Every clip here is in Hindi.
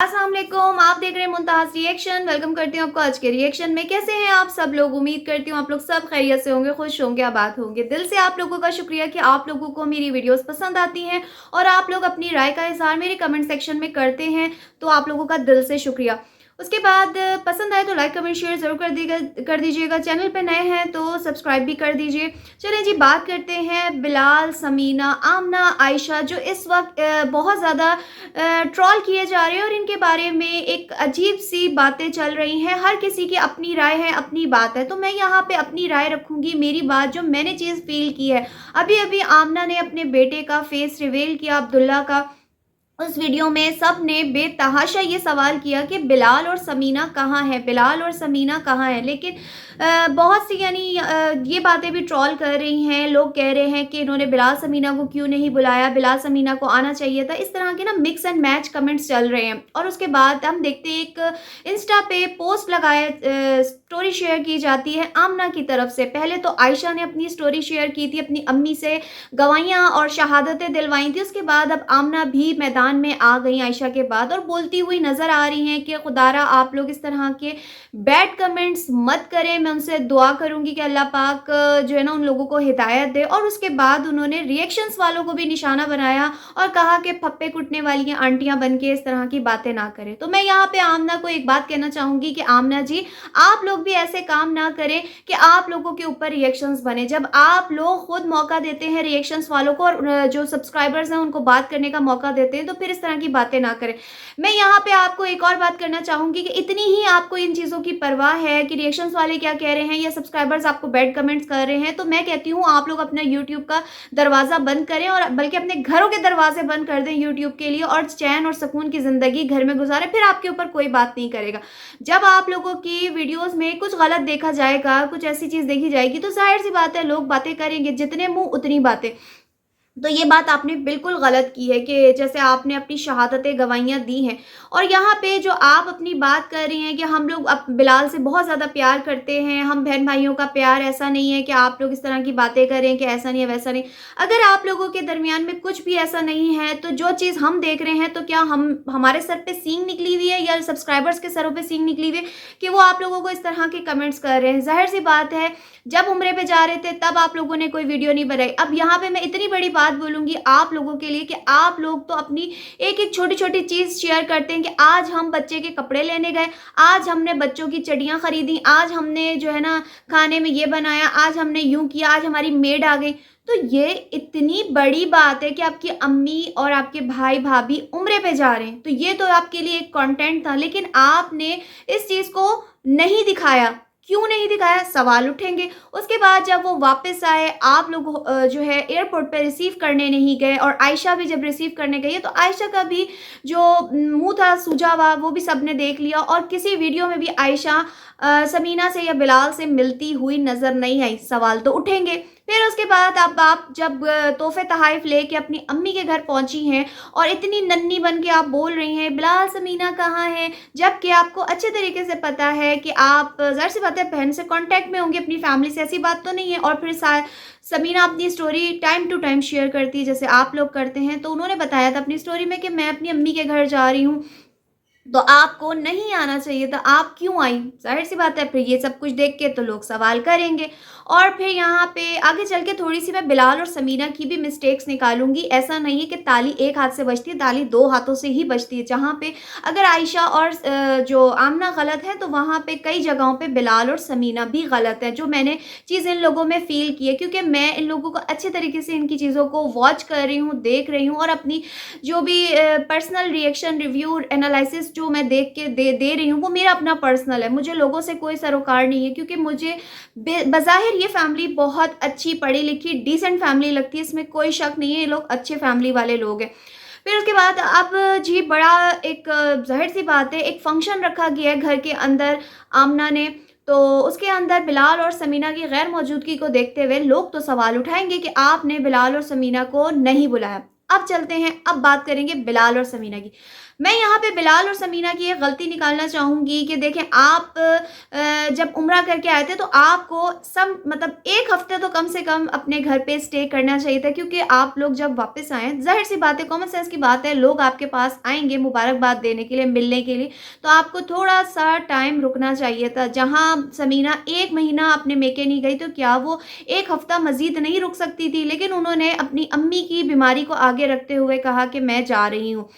अस्सलाम वालेकुम, आप देख रहे हैं मुमताज़ रिएक्शन। वेलकम करती हूँ आपको आज के रिएक्शन में। कैसे हैं आप सब लोग? उम्मीद करती हूँ आप लोग सब खैरियत से होंगे, खुश होंगे, आबाद होंगे। दिल से आप लोगों का शुक्रिया कि आप लोगों को मेरी वीडियोस पसंद आती हैं और आप लोग अपनी राय का इज़हार मेरे कमेंट सेक्शन में करते हैं, तो आप लोगों का दिल से शुक्रिया। उसके बाद पसंद आए तो लाइक कमेंट शेयर ज़रूर कर दीजिएगा। चैनल पे नए हैं तो सब्सक्राइब भी कर दीजिए। चलें जी, बात करते हैं बिलाल, समीना, आमना, आयशा जो इस वक्त बहुत ज़्यादा ट्रोल किए जा रहे हैं और इनके बारे में एक अजीब सी बातें चल रही हैं। हर किसी की अपनी राय है, अपनी बात है, तो मैं यहाँ पे अपनी राय रखूँगी, मेरी बात जो मैंने चीज़ फ़ील की है। अभी-अभी आमना ने अपने बेटे का फेस रिवील किया, अब्दुल्ला का। उस वीडियो में सब ने बेतहाशा ये सवाल किया कि बिलाल और समीना कहाँ हैं? बिलाल और समीना कहाँ हैं? लेकिन बहुत सी यानी ये बातें भी ट्रोल कर रही हैं। लोग कह रहे हैं कि इन्होंने बिलाल समीना को क्यों नहीं बुलाया? बिलाल समीना को आना चाहिए था। इस तरह के ना मिक्स एंड मैच कमेंट्स चल रहे हैं और उसके बाद हम देखते हैं एक इंस्टा पे पोस्ट लगाया स्टोरी शेयर की जाती है आमना की तरफ से। पहले तो आयशा ने अपनी स्टोरी शेयर की थी, अपनी अम्मी से गवाहियाँ और शहादतें दिलवाई थी। उसके बाद अब आमना भी मैदान में आ गई आयशा के बाद और बोलती हुई नज़र आ रही हैं कि खुदारा आप लोग इस तरह के बैड कमेंट्स मत करें। मैं उनसे दुआ करूँगी कि अल्लाह पाक जो है ना उन लोगों को हिदायत दे। और उसके बाद उन्होंने रिएक्शंस वालों को भी निशाना बनाया और कहा कि फप्पे कुटने वाली आंटियाँ बन के इस तरह की बातें ना करें। तो मैं यहाँ पे आमना को एक बात कहना चाहूँगी कि आमना जी, आप लोग भी ऐसे काम ना करें कि आप लोगों के ऊपर रिएक्शंस बने। जब आप लोग खुद मौका देते हैं रिएक्शंस वालों को और जो सब्सक्राइबर्स हैं उनको बात करने का मौका देते हैं, तो फिर इस तरह की बातें ना करें। मैं यहाँ पे आपको एक और बात करना चाहूँगी कि इतनी ही आपको इन चीज़ों की परवाह है कि रिएक्शंस वाले क्या कह रहे हैं या सब्सक्राइबर्स आपको बैड कमेंट्स कर रहे हैं, तो मैं कहती हूँ आप लोग अपना यूट्यूब का दरवाज़ा बंद करें और बल्कि अपने घरों के दरवाजे बंद कर दें यूट्यूब के लिए और चैन और सुकून की ज़िंदगी घर में गुजारें, फिर आपके ऊपर कोई बात नहीं करेगा। जब आप लोगों की वीडियोज़ में कुछ गलत देखा जाएगा, कुछ ऐसी चीज़ देखी जाएगी, तो ज़ाहिर-सी बात है लोग बातें करेंगे, जितने मुँह उतनी बातें। तो ये बात आपने बिल्कुल गलत की है कि जैसे आपने अपनी शहादतें गवाहियाँ दी हैं और यहाँ पे जो आप अपनी बात कर रही हैं कि हम लोग अब बिलाल से बहुत ज़्यादा प्यार करते हैं, हम बहन भाइयों का प्यार ऐसा नहीं है कि आप लोग इस तरह की बातें करें कि ऐसा नहीं है, वैसा नहीं। अगर आप लोगों के दरमियान में कुछ भी ऐसा नहीं है, तो जो चीज़ हम देख रहे हैं, तो क्या हम हमारे सर पे सींग निकली हुई है या सब्सक्राइबर्स के सरों पे सींग निकली हुई है कि वो आप लोगों को इस तरह के कमेंट्स कर रहे हैं? ज़ाहिर-सी बात है, जब उम्रे पे जा रहे थे तब आप लोगों ने कोई वीडियो नहीं बनाई। अब यहाँ पे मैं इतनी बड़ी बात बोलूँगी आप लोगों के लिए कि आप लोग तो अपनी एक-एक छोटी-छोटी चीज़ शेयर करते हैं कि आज हम बच्चे के कपड़े लेने गए, आज हमने बच्चों की चड्डियाँ खरीदी, आज हमने जो है ना खाने में ये बनाया, आज हमने यूँ किया, आज हमारी मेड आ गई। तो ये इतनी बड़ी बात है कि आपकी अम्मी और आपके भाई-भाभी उम्रे पे जा रहे हैं, तो ये तो आपके लिए एक कंटेंट था, लेकिन आपने इस चीज़ को नहीं दिखाया। क्यों नहीं दिखाया? सवाल उठेंगे। उसके बाद जब वो वापस आए, आप लोग जो है एयरपोर्ट पे रिसीव करने नहीं गए और आयशा भी जब रिसीव करने गई है, तो आयशा का भी जो मुँह था सूजा हुआ, वो भी सबने देख लिया और किसी वीडियो में भी आयशा समीना से या बिलाल से मिलती हुई नज़र नहीं आई। सवाल तो उठेंगे। फिर उसके बाद अब आप जब तोहफ़े तोहफ़ लेके अपनी अम्मी के घर पहुँची हैं और इतनी नन्ही बन के आप बोल रही हैं, बिलाल समीना कहाँ हैं? जबकि आपको अच्छे तरीके से पता है कि आप ज़ाहिर-सी बात है बहन से कॉन्टैक्ट में होंगी अपनी फैमिली से, ऐसी बात तो नहीं है। और फिर समीना अपनी story time to time share करती है जैसे आप लोग करते हैं। तो उन्होंने बताया था अपनी स्टोरी में कि मैं अपनी अम्मी के घर जा रही हूँ, तो आपको नहीं आना चाहिए था, आप क्यों आई? ज़ाहिर-सी बात है फिर ये सब कुछ देख के तो लोग सवाल करेंगे। और फिर यहाँ पे आगे चल के थोड़ी-सी मैं बिलाल और समीना की भी मिस्टेक्स निकालूँगी। ऐसा नहीं है कि ताली एक हाथ से बजती है, ताली 2 हाथों से ही बजती है। जहाँ पे अगर आयशा और जो आमना गलत है, तो वहाँ पे कई जगहों पे बिलाल और समीना भी गलत है, जो मैंने चीज़ इन लोगों में फ़ील की है क्योंकि मैं इन लोगों को अच्छे तरीके से इनकी चीज़ों को वॉच कर रही हूँ, देख रही हूँ और अपनी जो भी पर्सनल रिएक्शन, रिव्यू, एनालिसिस जो मैं देख के दे रही हूँ, वो मेरा अपना पर्सनल है। मुझे लोगों से कोई सरोकार नहीं है क्योंकि मुझे बज़ाहिर ये फैमिली बहुत अच्छी, पढ़ी-लिखी, डिसेंट फैमिली लगती है, इसमें कोई शक नहीं है, ये लोग अच्छे फैमिली वाले लोग हैं। फिर उसके बाद अब जी बड़ा एक ज़ाहिर-सी बात है, एक फंक्शन रखा गया है घर के अंदर आमना ने, तो उसके अंदर बिलाल और समीना की गैर मौजूदगी को देखते हुए लोग तो सवाल उठाएँगे कि आपने बिलाल और समीना को नहीं बुलाया। अब चलते हैं, अब बात करेंगे बिलाल और समीना की। मैं यहाँ पे बिलाल और समीना की एक गलती निकालना चाहूँगी कि देखें, आप जब उम्रा करके आए थे तो आपको सब मतलब 1 हफ्ते तो कम से कम अपने घर पे स्टे करना चाहिए था, क्योंकि आप लोग जब वापस आए, ज़ाहिर-सी बात है, कॉमन सेंस की बात है, लोग आपके पास आएँगे मुबारकबाद देने के लिए, मिलने के लिए, तो आपको थोड़ा-सा टाइम रुकना चाहिए था। जहाँ समीना 1 महीना अपने मेके नहीं गई, तो क्या वो 1 हफ्ता मज़ीद नहीं रुक सकती थी? लेकिन उन्होंने अपनी अम्मी की बीमारी को आगे रखते हुए कहा कि मैं जा रही हूँ।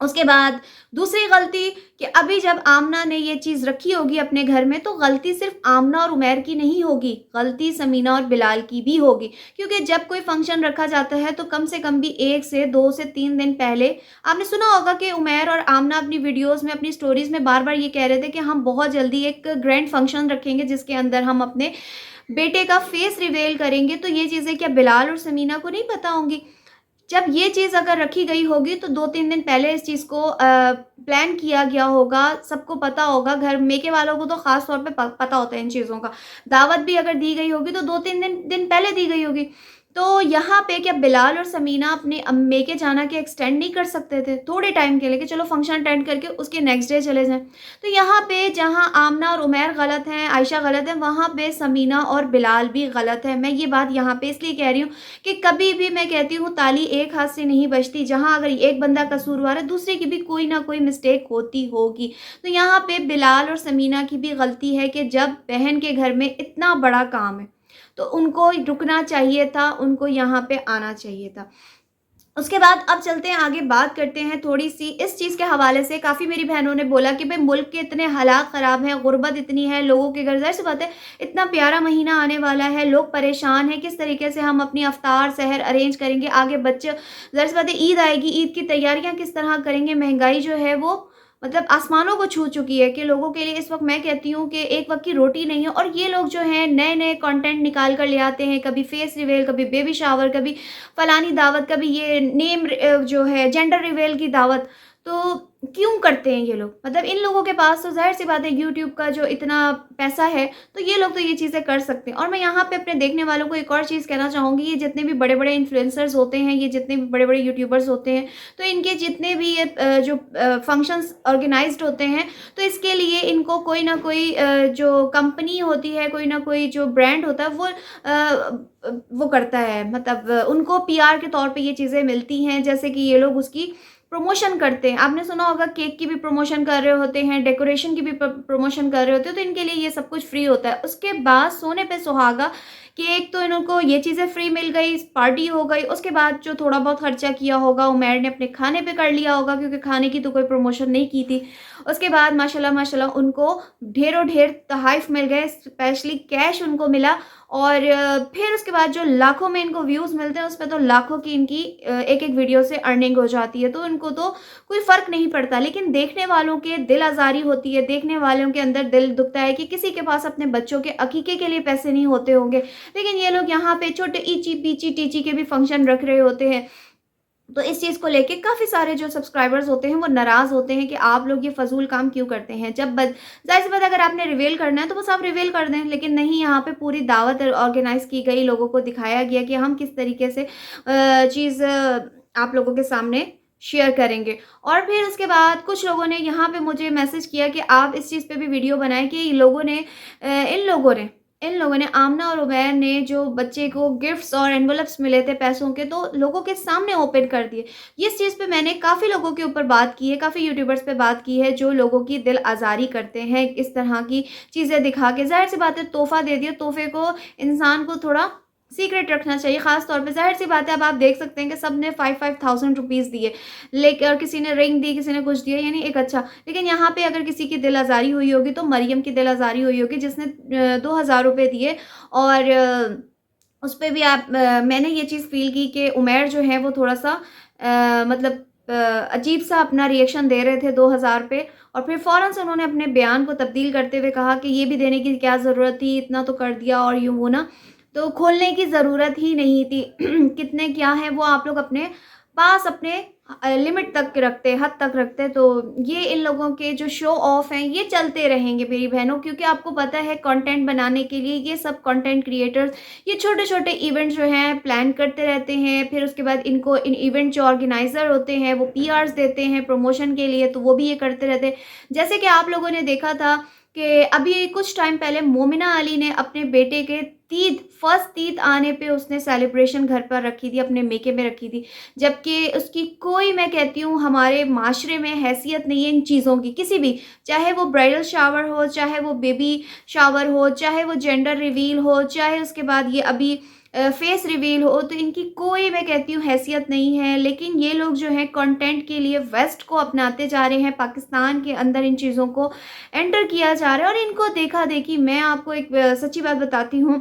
उसके बाद दूसरी गलती कि अभी जब आमना ने ये चीज़ रखी होगी अपने घर में, तो गलती सिर्फ़ आमना और उमैर की नहीं होगी, गलती समीना और बिलाल की भी होगी। क्योंकि जब कोई फ़ंक्शन रखा जाता है तो कम से कम भी 1 से 2 से 3 दिन पहले आपने सुना होगा कि उमैर और आमना अपनी वीडियोज़ में, अपनी स्टोरीज़ में बार-बार ये कह रहे थे कि हम बहुत जल्दी एक ग्रैंड फ़ंक्शन रखेंगे जिसके अंदर हम अपने बेटे का फ़ेस रिवील करेंगे। तो ये चीज़ें क्या बिलाल और समीना को नहीं पता होंगी? जब ये चीज़ अगर रखी गई होगी तो 2-3 दिन पहले इस चीज़ को प्लान किया गया होगा, सबको पता होगा, घर मेके वालों को तो ख़ास तौर पे पता होता है इन चीज़ों का। दावत भी अगर दी गई होगी तो 2-3 दिन पहले दी गई होगी। तो यहाँ पे क्या बिलाल और समीना अपने मेके जाना के एक्सटेंड नहीं कर सकते थे थोड़े टाइम के लिए कि चलो फंक्शन अटेंड करके उसके नेक्स्ट डे चले जाएँ? तो यहाँ पे जहाँ आमना और उमैर गलत हैं, आयशा गलत है, वहाँ पे समीना और बिलाल भी गलत है। मैं ये बात यहाँ पे इसलिए कह रही हूँ कि कभी भी मैं कहती हूँ ताली एक हाथ से नहीं बजती, जहाँ अगर एक बंदा कसूरवार है, दूसरे की भी कोई ना कोई मिस्टेक होती होगी। तो यहाँ पे बिलाल और समीना की भी गलती है कि जब बहन के घर में इतना बड़ा काम है, तो उनको रुकना चाहिए था, उनको यहाँ पे आना चाहिए था। उसके बाद अब चलते हैं आगे, बात करते हैं थोड़ी-सी इस चीज़ के हवाले से। काफ़ी मेरी बहनों ने बोला कि भई मुल्क के इतने हालात ख़राब हैं, गुर्बत इतनी है, लोगों के घर, ज़ाहिर-सी बात है, इतना प्यारा महीना आने वाला है, लोग परेशान हैं, किस तरीके से हम अपनी अफ्तार, सहर अरेंज करेंगे, आगे बच्चे, ज़ाहिर-सी बात है, ईद आएगी, ईद की तैयारियाँ किस तरह करेंगे, महँगाई जो है वो मतलब आसमानों को छू चुकी है कि लोगों के लिए इस वक़्त मैं कहती हूँ कि एक वक़्त की रोटी नहीं है। और ये लोग जो हैं नए-नए कंटेंट निकाल कर ले आते हैं, कभी फेस रिवील, कभी बेबी शावर, कभी फलानी दावत, कभी ये जो है जेंडर रिवील की दावत। तो क्यों करते हैं ये लोग? मतलब इन लोगों के पास तो ज़ाहिर-सी बात है यूट्यूब का जो इतना पैसा है, तो ये लोग तो ये चीज़ें कर सकते हैं। और मैं यहाँ पे अपने देखने वालों को एक और चीज़ कहना चाहूँगी, ये जितने भी बड़े-बड़े इन्फ्लुएंसर्स होते हैं, ये जितने भी बड़े-बड़े यूट्यूबर्स होते हैं, तो इनके जितने भी ये फंक्शंस ऑर्गेनाइज़्ड होते हैं, तो इसके लिए इनको कोई ना कोई जो कंपनी होती है, कोई ना कोई जो ब्रांड होता है, वो करता है, मतलब उनको पीआर के तौर पे ये चीज़ें मिलती हैं, जैसे कि ये लोग उसकी प्रमोशन करते हैं। आपने सुना होगा केक की भी प्रमोशन कर रहे होते हैं, डेकोरेशन की भी प्रमोशन कर रहे होते हैं, तो इनके लिए ये सब कुछ फ्री होता है। उसके बाद सोने पे सुहागा कि एक तो इनको ये चीज़ें फ्री मिल गई, पार्टी हो गई, उसके बाद जो थोड़ा बहुत खर्चा किया होगा उमैर ने अपने खाने पे कर लिया होगा, क्योंकि खाने की तो कोई प्रमोशन नहीं की थी। उसके बाद माशाल्लाह माशाल्लाह उनको ढेरों ढेर तोहफ़े मिल गए, स्पेशली कैश उनको मिला। और फिर उसके बाद जो लाखों में इनको व्यूज़ मिलते हैं, उसपे तो लाखों की इनकी एक-एक वीडियो से अर्निंग हो जाती है, तो इनको तो कोई फ़र्क नहीं पड़ता। लेकिन देखने वालों के दिल आज़ारी होती है, देखने वालों के अंदर दिल दुखता है कि किसी के पास अपने बच्चों के अकीके के लिए पैसे नहीं होते होंगे, लेकिन ये लोग यहाँ पे छोटे ईची-पीची टीची के भी फंक्शन रख रहे होते हैं। तो इस चीज़ को लेके काफ़ी सारे जो सब्सक्राइबर्स होते हैं वो नाराज़ होते हैं कि आप लोग ये फ़ज़ूल काम क्यों करते हैं। जब ज़ाहिर-सी बात है, अगर आपने रिवील करना है तो बस आप रिवील कर दें, लेकिन नहीं, यहाँ पे पूरी दावत ऑर्गेनाइज़ की गई, लोगों को दिखाया गया कि हम किस तरीके से चीज़ आप लोगों के सामने शेयर करेंगे। और फिर उसके बाद कुछ लोगों ने यहाँ पे मुझे मैसेज किया कि आप इस चीज़ पे भी वीडियो बनाएँ कि इन लोगों ने आमना और उबैर ने जो बच्चे को गिफ्ट्स और एनवेलप्स मिले थे पैसों के, तो लोगों के सामने ओपन कर दिए। इस चीज़ पे मैंने काफ़ी लोगों के ऊपर बात की है, काफ़ी यूट्यूबर्स पे बात की है, जो लोगों की दिल आज़ारी करते हैं इस तरह की चीज़ें दिखा के। ज़ाहिर-सी बात है, तोहफ़ा दे दिया, तोहफ़े को इंसान को थोड़ा सीक्रेट रखना चाहिए, ख़ास तौर पे ज़ाहिर-सी बात है, अब आप देख सकते हैं कि सबने 5,000 रुपीज़ दिए, और किसी ने रिंग दी, किसी ने कुछ दिया, यानी एक अच्छा। लेकिन यहाँ पे अगर किसी की दिल आज़ारी हुई होगी तो मरियम की दिल आज़ारी हुई होगी, जिसने 2,000 रुपए दिए। और उस पे भी मैंने ये चीज़ फ़ील की कि उमैर जो है वो थोड़ा-सा मतलब अजीब-सा अपना रिएक्शन दे रहे थे 2000 पे, और फिर फ़ौरन से उन्होंने अपने बयान को तब्दील करते हुए कहा कि ये भी देने की क्या ज़रूरत थी, इतना तो कर दिया और यूँ वो ना, तो खोलने की ज़रूरत ही नहीं थी। कितने क्या हैं वो आप लोग अपने पास अपने लिमिट तक के रखते हैं, हद तक रखते हैं। तो ये इन लोगों के जो शो ऑफ हैं ये चलते रहेंगे मेरी बहनों, क्योंकि आपको पता है कंटेंट बनाने के लिए ये सब कंटेंट क्रिएटर्स ये छोटे-छोटे इवेंट जो हैं प्लान करते रहते हैं। फिर उसके बाद इनको इन इवेंट जो ऑर्गेनाइज़र होते हैं वो पीआर्स देते हैं प्रमोशन के लिए, तो वो भी ये करते रहते हैं। जैसे कि आप लोगों ने देखा था कि अभी कुछ टाइम पहले मोमिना अली ने अपने बेटे के फर्स्ट तीद आने पे उसने सेलिब्रेशन घर पर रखी थी, अपने मेके में रखी थी। जबकि उसकी कोई, मैं कहती हूँ, हमारे माशरे में हैसियत नहीं है इन चीज़ों की, किसी भी, चाहे वो ब्राइडल शावर हो, चाहे वो बेबी शावर हो, चाहे वो जेंडर रिवील हो, चाहे उसके बाद ये अभी फेस रिवील हो, तो इनकी कोई, मैं कहती हूँ, हैसियत नहीं है। लेकिन ये लोग जो हैं कंटेंट के लिए वेस्ट को अपनाते जा रहे हैं, पाकिस्तान के अंदर इन चीज़ों को एंटर किया जा रहा है और इनको देखा-देखी। मैं आपको एक सच्ची बात बताती हूँ,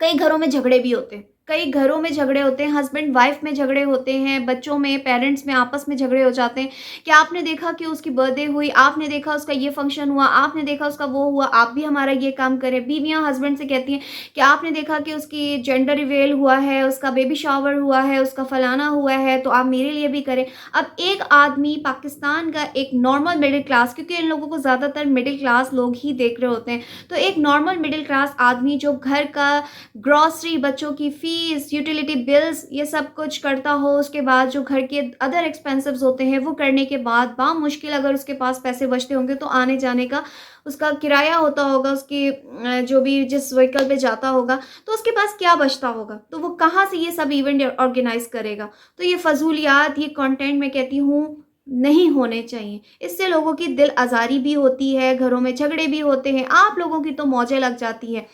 कई घरों में झगड़े भी होते हैं, कई घरों में झगड़े होते हैं, हस्बैंड वाइफ में झगड़े होते हैं, बच्चों में, पेरेंट्स में आपस में झगड़े हो जाते हैं कि आपने देखा कि उसकी बर्थडे हुई, आपने देखा उसका ये फंक्शन हुआ, आपने देखा उसका वो हुआ, आप भी हमारा ये काम करें। बीवियां हस्बैंड से कहती हैं कि आपने देखा कि उसकी जेंडर रिवील हुआ है, उसका बेबी शावर हुआ है, उसका फलाना हुआ है, तो आप मेरे लिए भी करें। अब एक आदमी, पाकिस्तान का एक नॉर्मल मिडिल क्लास, क्योंकि इन लोगों को ज़्यादातर मिडिल क्लास लोग ही देख रहे होते हैं, तो एक नॉर्मल मिडिल क्लास आदमी जो घर का ग्रॉसरी, बच्चों की फ़ीस, यूटिलिटी बिल्स, ये सब कुछ करता हो, उसके बाद जो घर के अदर एक्सपेंसेस होते हैं वो करने के बाद बामुश्किल अगर उसके पास पैसे बचते होंगे तो आने जाने का उसका किराया होता होगा, उसकी जो भी जिस व्हीकल पे जाता होगा, तो उसके पास क्या बचता होगा, तो वो कहाँ से ये सब इवेंट ऑर्गेनाइज करेगा। तो ये फजूलियात, ये कंटेंट, मैं कहती हूँ, नहीं होने चाहिए। इससे लोगों की दिल आज़ारी भी होती है, घरों में झगड़े भी होते हैं, आप लोगों की तो मौजें लग जाती हैं।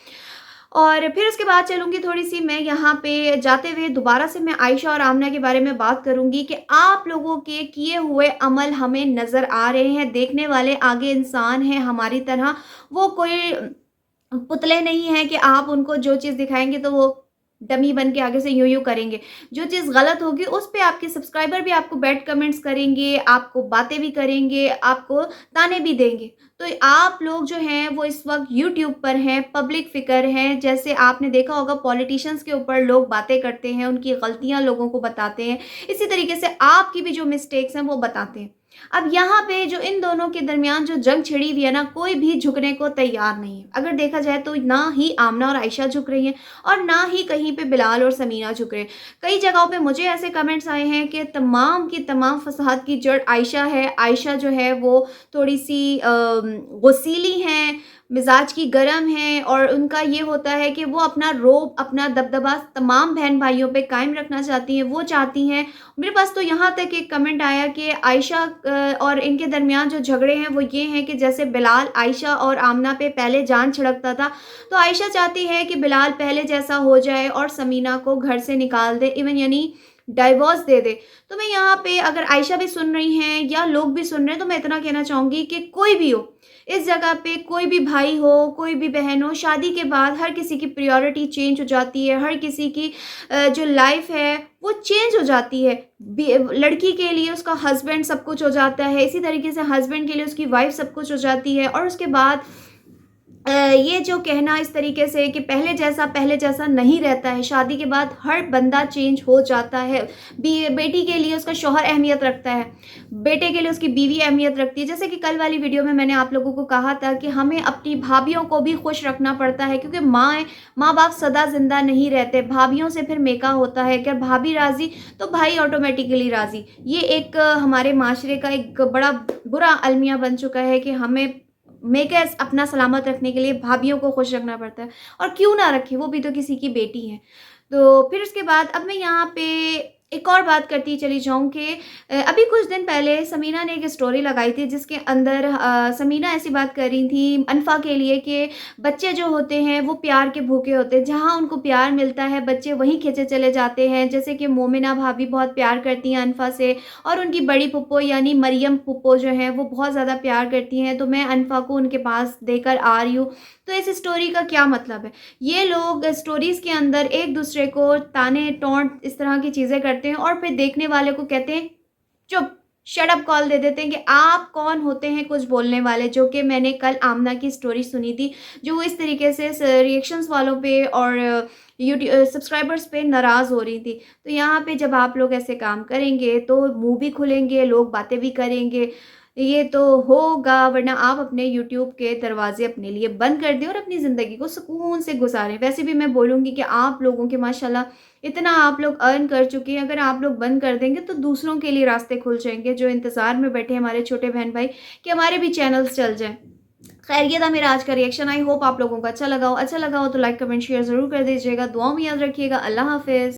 और फिर उसके बाद चलूँगी थोड़ी-सी मैं यहाँ पे जाते हुए दोबारा से मैं आयशा और आमना के बारे में बात करूँगी कि आप लोगों के किए हुए अमल हमें नज़र आ रहे हैं, देखने वाले आगे इंसान हैं हमारी तरह, वो कोई पुतले नहीं हैं कि आप उनको जो चीज़ दिखाएँगे तो वो डमी बन के आगे से यूँ-यूँ करेंगे। जो चीज़ गलत होगी उस पे आपके सब्सक्राइबर भी आपको बैड कमेंट्स करेंगे, आपको बातें भी करेंगे, आपको ताने भी देंगे। तो आप लोग जो हैं वो इस वक़्त यूट्यूब पर हैं, पब्लिक फ़िगर हैं। जैसे आपने देखा होगा पॉलिटिशियंस के ऊपर लोग बातें करते हैं, उनकी गलतियाँ लोगों को बताते हैं। इसी तरीके से आपकी भी जो मिस्टेक्स हैं वो बताते हैं। अब यहाँ पे जो इन दोनों के दरमियान जो जंग छिड़ी हुई है ना, कोई भी झुकने को तैयार नहीं है। अगर देखा जाए तो ना ही आमना और आयशा झुक रही हैं और ना ही कहीं पे बिलाल और समीना झुक रहे हैं। कई जगहों पे मुझे ऐसे कमेंट्स आए हैं कि तमाम की तमाम फ़साद की जड़ आयशा है। आयशा जो है वो थोड़ी-सी गुस्सीली हैं, मिज़ाज की गरम हैं और उनका ये होता है कि वो अपना रोब, अपना दबदबा तमाम बहन-भाइयों पे कायम रखना चाहती हैं। वो चाहती हैं, मेरे पास तो यहाँ तक एक कमेंट आया कि आयशा और इनके दरमियान जो झगड़े हैं वो ये हैं कि जैसे बिलाल आयशा और आमना पे पहले जान छिड़कता था, तो आयशा चाहती है कि बिलाल पहले जैसा हो जाए और समीना को घर से निकाल दे, इवन यानी डाइवोर्स दे दे। तो मैं यहाँ पे, अगर आयशा भी सुन रही हैं या लोग भी सुन रहे हैं, तो मैं इतना कहना चाहूँगी कि कोई भी हो, इस जगह पे कोई भी भाई हो, कोई भी बहन हो, शादी के बाद हर किसी की प्रायोरिटी चेंज हो जाती है, हर किसी की जो लाइफ है वो चेंज हो जाती है। लड़की के लिए उसका हस्बैंड सब कुछ हो जाता है, इसी तरीके से हस्बैंड के लिए उसकी वाइफ सब कुछ हो जाती है। और उसके बाद ये जो कहना इस तरीके से कि पहले जैसा नहीं रहता है, शादी के बाद हर बंदा चेंज हो जाता है। बेटी के लिए उसका शौहर अहमियत रखता है, बेटे के लिए उसकी बीवी अहमियत रखती है। जैसे कि कल वाली वीडियो में मैंने आप लोगों को कहा था कि हमें अपनी भाभियों को भी खुश रखना पड़ता है, क्योंकि माँ बाप सदा ज़िंदा नहीं रहते, भाभियों से फिर मेका होता है। अगर भाभी राज़ी तो भाई ऑटोमेटिकली राज़ी। ये एक हमारे माशरे का एक बड़ा बुरा अलमिया बन चुका है कि हमें मेकर्स अपना सलामत रखने के लिए भाभियों को खुश रखना पड़ता है, और क्यों ना रखें, वो भी तो किसी की बेटी हैं। तो फिर उसके बाद अब मैं यहाँ पे एक और बात करती चली जाऊँ कि अभी कुछ दिन पहले समीना ने एक स्टोरी लगाई थी जिसके अंदर समीना ऐसी बात कर रही थी अनफ़ा के लिए कि बच्चे जो होते हैं वो प्यार के भूखे होते हैं, जहाँ उनको प्यार मिलता है बच्चे वहीं खींचे चले जाते हैं। जैसे कि मोमिना भाभी बहुत प्यार करती हैं अनफ़ा से, और उनकी बड़ी फुप्पो यानी मरियम फुप्पो जो हैं वो बहुत ज़्यादा प्यार करती हैं, तो मैं अनफ़ा को उनके पास देकर आ रही हूँ। तो इस स्टोरी का क्या मतलब है? ये लोग स्टोरीज़ के अंदर एक दूसरे को ताने टोंट इस तरह की चीज़ें करते हैं और फिर देखने वाले को कहते हैं चुप, शट अप कॉल दे देते हैं कि आप कौन होते हैं कुछ बोलने वाले। जो कि मैंने कल आमना की स्टोरी सुनी थी, जो वो इस तरीके से रिएक्शंस वालों पे और सब्सक्राइबर्स पे नाराज़ हो रही थी। तो यहाँ पे जब आप लोग ऐसे काम करेंगे तो मुँह भी खुलेंगे, लोग बातें भी करेंगे, ये तो होगा, वरना आप अपने यूट्यूब के दरवाज़े अपने लिए बंद कर दें और अपनी ज़िंदगी को सुकून से गुज़ारें। वैसे भी मैं बोलूँगी कि आप लोगों के माशाल्लाह इतना आप लोग अर्न कर चुके हैं, अगर आप लोग बंद कर देंगे तो दूसरों के लिए रास्ते खुल जाएँगे, जो इंतज़ार में बैठे हैं हमारे छोटे बहन-भाई कि हमारे भी चैनल्स चल जाएँ। खैर ये था मेरा आज का रिएक्शन। आई होप आप लोगों को अच्छा लगा हो। अच्छा लगा हो तो लाइक, कमेंट, शेयर ज़रूर कर दीजिएगा। दुआओं में याद रखिएगा। अल्लाह हाफ़िज़।